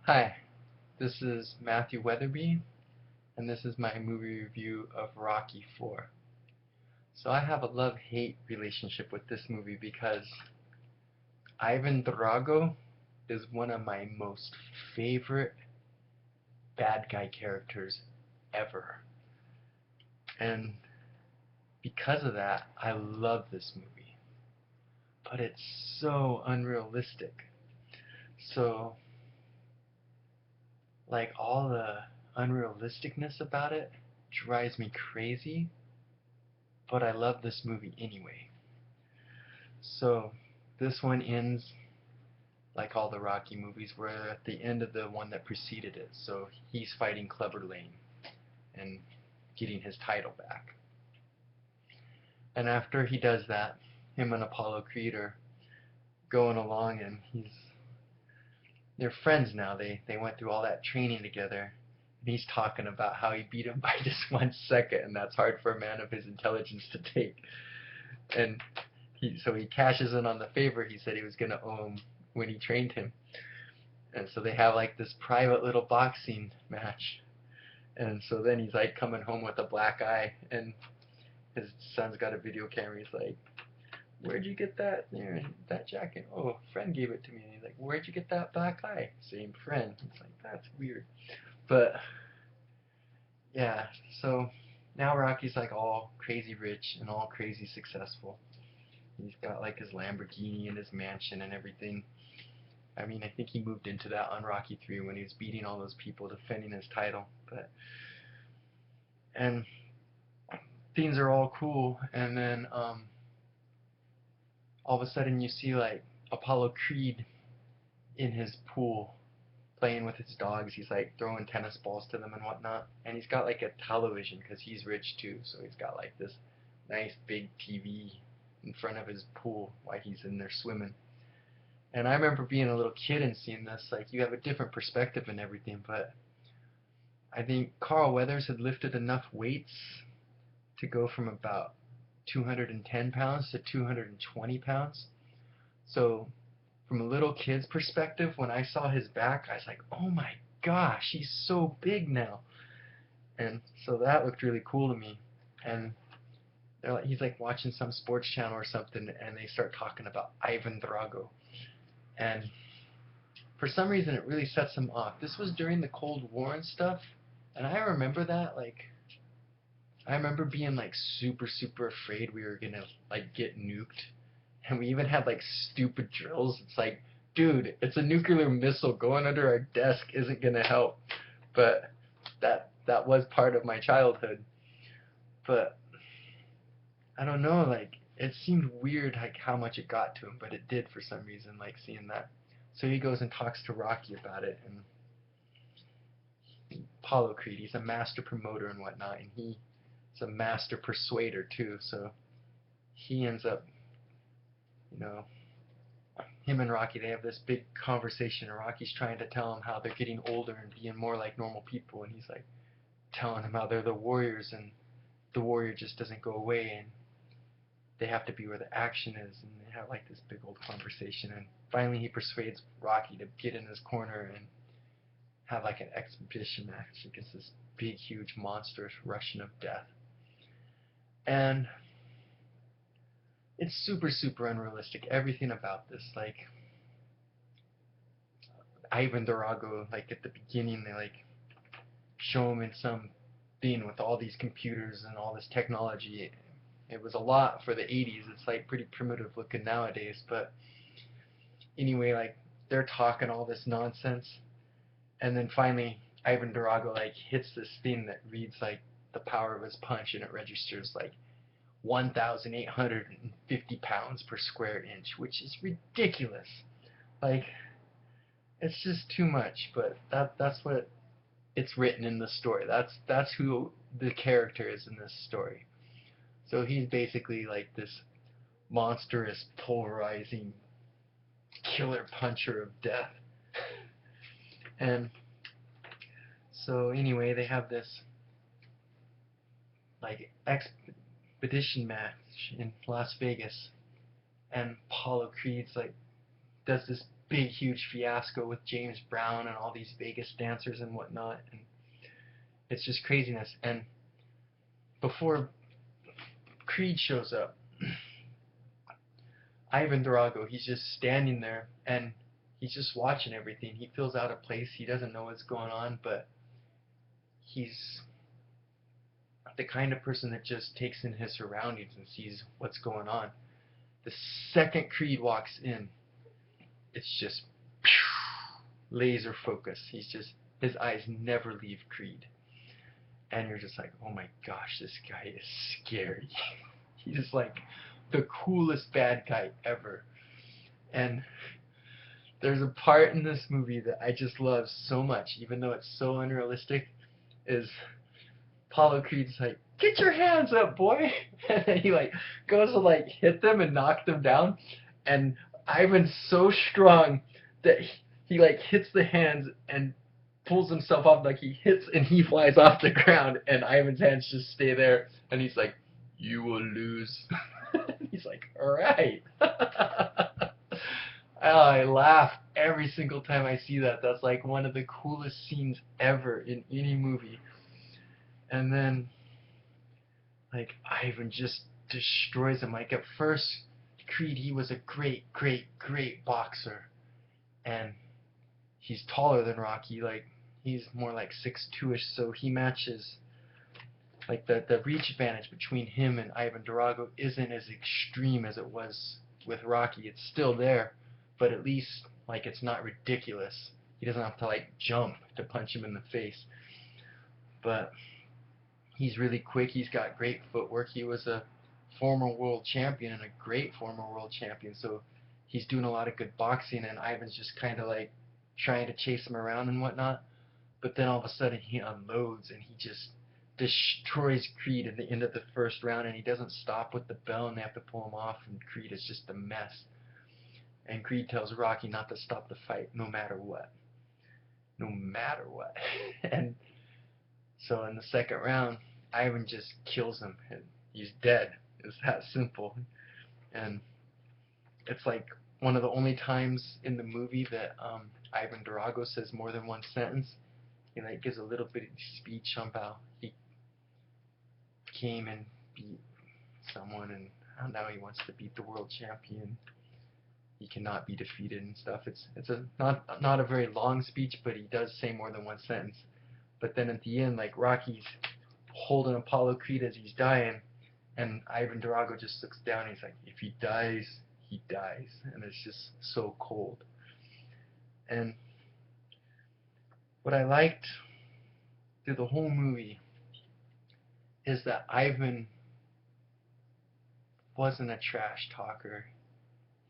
Hi, this is Matthew Wetherbee, and this is my movie review of Rocky 4. So I have a love-hate relationship with this movie because Ivan Drago is one of my most favorite bad guy characters ever. And because of that, I love this movie. But it's so unrealistic. So, like, all the unrealisticness about it drives me crazy, but I love this movie anyway. So this one ends like all the Rocky movies. We're at the end of the one that preceded it. So he's fighting Clubber Lang and getting his title back. And after he does that, him and Apollo Creed are going along, and they're friends now. They went through all that training together. And he's talking about how he beat him by just 1 second, and that's hard for a man of his intelligence to take. And so he cashes in on the favor he said he was going to owe him when he trained him. And so they have like this private little boxing match. And so then he's like coming home with a black eye, and his son's got a video camera. He's like, "Where'd you get that jacket?" "Oh, a friend gave it to me." And he's like, "Where'd you get that black eye?" "Same friend." He's like, "That's weird." But yeah, so now Rocky's like all crazy rich and all crazy successful. He's got like his Lamborghini and his mansion and everything. I mean, I think he moved into that on Rocky 3 when he was beating all those people defending his title. And things are all cool, and then all of a sudden you see like Apollo Creed in his pool playing with his dogs. He's like throwing tennis balls to them and whatnot. And he's got like a television because he's rich too, so he's got like this nice big TV in front of his pool while he's in there swimming. And I remember being a little kid and seeing this, like you have a different perspective and everything, but I think Carl Weathers had lifted enough weights to go from about 210 pounds to 220 pounds. So from a little kid's perspective, when I saw his back, I was like, oh my gosh, he's so big now. And so that looked really cool to me. And he's like watching some sports channel or something, and they start talking about Ivan Drago. And for some reason, it really sets him off. This was during the Cold War and stuff, and I remember that, like, I remember being like super afraid we were gonna like get nuked, and we even had like stupid drills. It's like, dude, it's a nuclear missile going under our desk isn't gonna help. But that was part of my childhood. But I don't know, like it seemed weird like how much it got to him, but it did for some reason, like seeing that. So he goes and talks to Rocky about it, and Apollo Creed, he's a master promoter and whatnot, and he's a master persuader too. So he ends up, you know, him and Rocky, they have this big conversation, and Rocky's trying to tell him how they're getting older and being more like normal people, and he's like telling him how they're the warriors, and the warrior just doesn't go away, and they have to be where the action is, and they have like this big old conversation, and finally he persuades Rocky to get in his corner and have like an exhibition match against this big, huge, monstrous Russian of death. And it's super unrealistic. Everything about this, like Ivan Drago, like at the beginning, they like show him in some thing with all these computers and all this technology. It was a lot for the 80s. It's like pretty primitive looking nowadays, but anyway, like they're talking all this nonsense, and then finally Ivan Drago like hits this thing that reads like the power of his punch, and it registers like 1,850 pounds per square inch, which is ridiculous. Like it's just too much, but that's what it's written in the story. That's who the character is in this story. So he's basically like this monstrous, polarizing killer puncher of death. And so anyway, they have this like expedition match in Las Vegas, and Apollo Creed's like does this big, huge fiasco with James Brown and all these Vegas dancers and whatnot, and it's just craziness. And before Creed shows up, Ivan Drago, he's just standing there and he's just watching everything. He feels out of place. He doesn't know what's going on, but he's the kind of person that just takes in his surroundings and sees what's going on. The second Creed walks in, it's just laser focus. His eyes never leave Creed. And you're just like, oh my gosh, this guy is scary. He's like the coolest bad guy ever. And there's a part in this movie that I just love so much, even though it's so unrealistic, is Apollo Creed's like, get your hands up, boy! And then he like goes to like hit them and knock them down, and Ivan's so strong that he like hits the hands and pulls himself off, like he hits and he flies off the ground, and Ivan's hands just stay there, and he's like, you will lose. He's like, alright. I laugh every single time I see that. That's like one of the coolest scenes ever in any movie. And then like Ivan just destroys him. Like at first Creed, he was a great boxer, and he's taller than Rocky. Like he's more like 6'2"ish, so he matches. Like the reach advantage between him and Ivan Drago isn't as extreme as it was with Rocky. It's still there, but at least like it's not ridiculous. He doesn't have to like jump to punch him in the face. But he's really quick. He's got great footwork. He was a former world champion and a great former world champion, so he's doing a lot of good boxing, and Ivan's just kind of like trying to chase him around and whatnot. But then all of a sudden he unloads and he just destroys Creed at the end of the first round, and he doesn't stop with the bell, and they have to pull him off, and Creed is just a mess. And Creed tells Rocky not to stop the fight no matter what. No matter what. And so in the second round, Ivan just kills him, and he's dead. It's that simple. And it's like one of the only times in the movie that Ivan Drago says more than one sentence. He like gives a little bit of speech on how he came and beat someone, and now he wants to beat the world champion. He cannot be defeated and stuff. It's a not a very long speech, but he does say more than one sentence. But then at the end, like Rocky's holding Apollo Creed as he's dying, and Ivan Drago just looks down and he's like, if he dies, he dies. And it's just so cold. And what I liked through the whole movie is that Ivan wasn't a trash talker.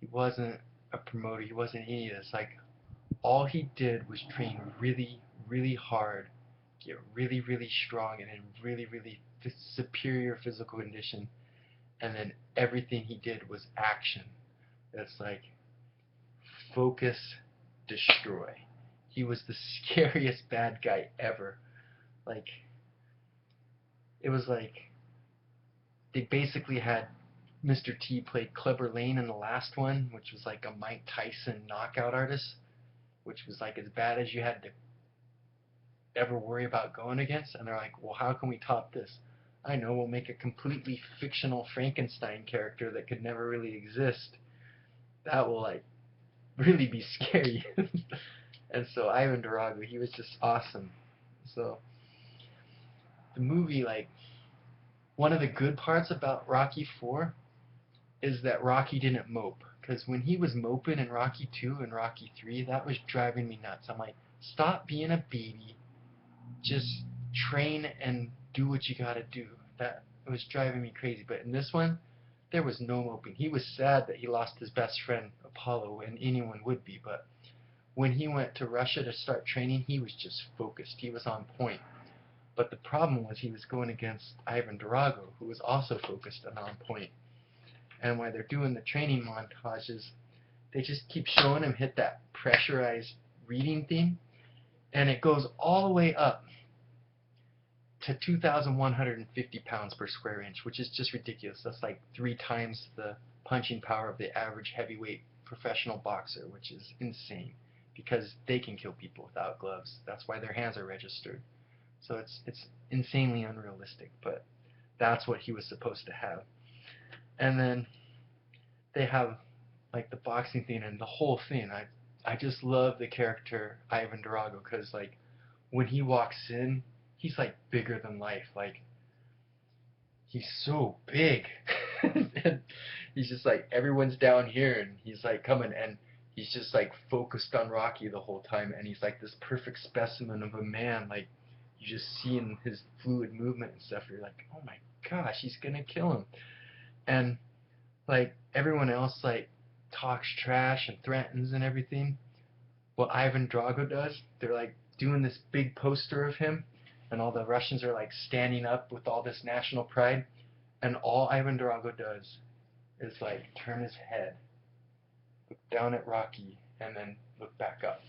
He wasn't a promoter. He wasn't any of this. Like, all he did was train really hard, get really strong, and in really superior physical condition. And then everything he did was action. That's like focus, destroy. He was the scariest bad guy ever. Like, it was like they basically had Mr. T played Clubber Lang in the last one, which was like a Mike Tyson knockout artist, which was like as bad as you had to ever worry about going against. And they're like, well, how can we top this? I know, we'll make a completely fictional Frankenstein character that could never really exist. That will like really be scary. And so Ivan Drago, he was just awesome. So the movie, like, one of the good parts about Rocky 4 is that Rocky didn't mope. Because when he was moping in Rocky 2 and Rocky 3, that was driving me nuts. I'm like, stop being a baby. Just train and do what you gotta do. That was driving me crazy. But in this one, there was no moping. He was sad that he lost his best friend, Apollo, and anyone would be. But when he went to Russia to start training, he was just focused. He was on point. But the problem was he was going against Ivan Drago, who was also focused and on point. And while they're doing the training montages, they just keep showing him hit that pressurized reading theme, and it goes all the way up to 2,150 pounds per square inch, which is just ridiculous. That's like 3 times the punching power of the average heavyweight professional boxer, which is insane because they can kill people without gloves. That's why their hands are registered. So it's insanely unrealistic, but that's what he was supposed to have. And then they have like the boxing thing and the whole thing. I just love the character Ivan Drago because like when he walks in, he's like bigger than life. Like he's so big. And he's just like everyone's down here and he's like coming and he's just like focused on Rocky the whole time and he's like this perfect specimen of a man. Like you just see in his fluid movement and stuff, you're like, oh my gosh, he's gonna kill him. And like everyone else like talks trash and threatens and everything. What Ivan Drago does, they're like doing this big poster of him and all the Russians are like standing up with all this national pride and all Ivan Drago does is like turn his head, look down at Rocky, and then look back up.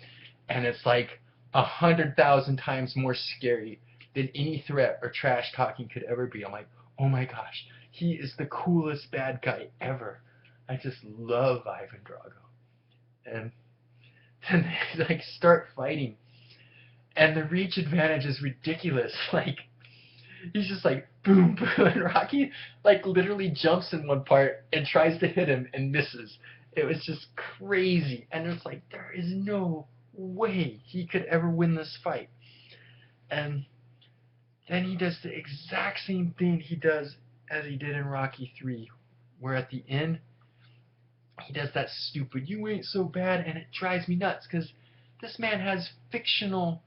And it's like 100,000 times more scary than any threat or trash talking could ever be. I'm like, oh my gosh, he is the coolest bad guy ever. I just love Ivan Drago. And then they like start fighting, and the reach advantage is ridiculous. Like he's just like boom, boom, and Rocky like literally jumps in one part and tries to hit him and misses. It was just crazy, and it's like there is no way he could ever win this fight. And then he does the exact same thing he does as he did in Rocky 3, where at the end he does that stupid "you ain't so bad," and it drives me nuts because this man has fictional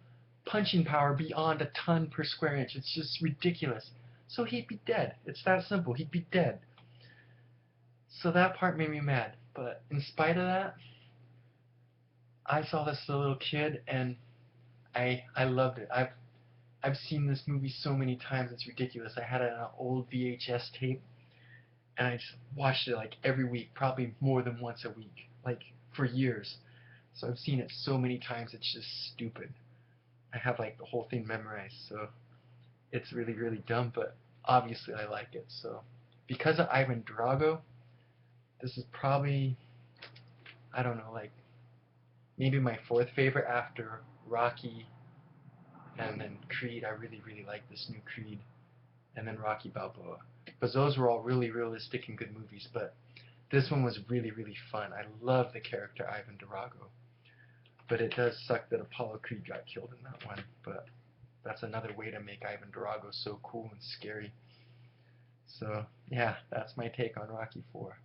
punching power beyond a ton per square inch. It's just ridiculous. So he'd be dead. It's that simple. He'd be dead. So that part made me mad. But in spite of that, I saw this as a little kid and I loved it. I've seen this movie so many times. It's ridiculous. I had an old VHS tape and I just watched it like every week, probably more than once a week, like for years. So I've seen it so many times. It's just stupid. I have like the whole thing memorized, so it's really, really dumb, but obviously I like it. So because of Ivan Drago, this is probably, I don't know, like maybe my fourth favorite after Rocky and then Creed. I really, really like this new Creed and then Rocky Balboa. Because those were all really realistic and good movies, but this one was really, really fun. I love the character Ivan Drago. But it does suck that Apollo Creed got killed in that one, but that's another way to make Ivan Drago so cool and scary. So, yeah, that's my take on Rocky 4.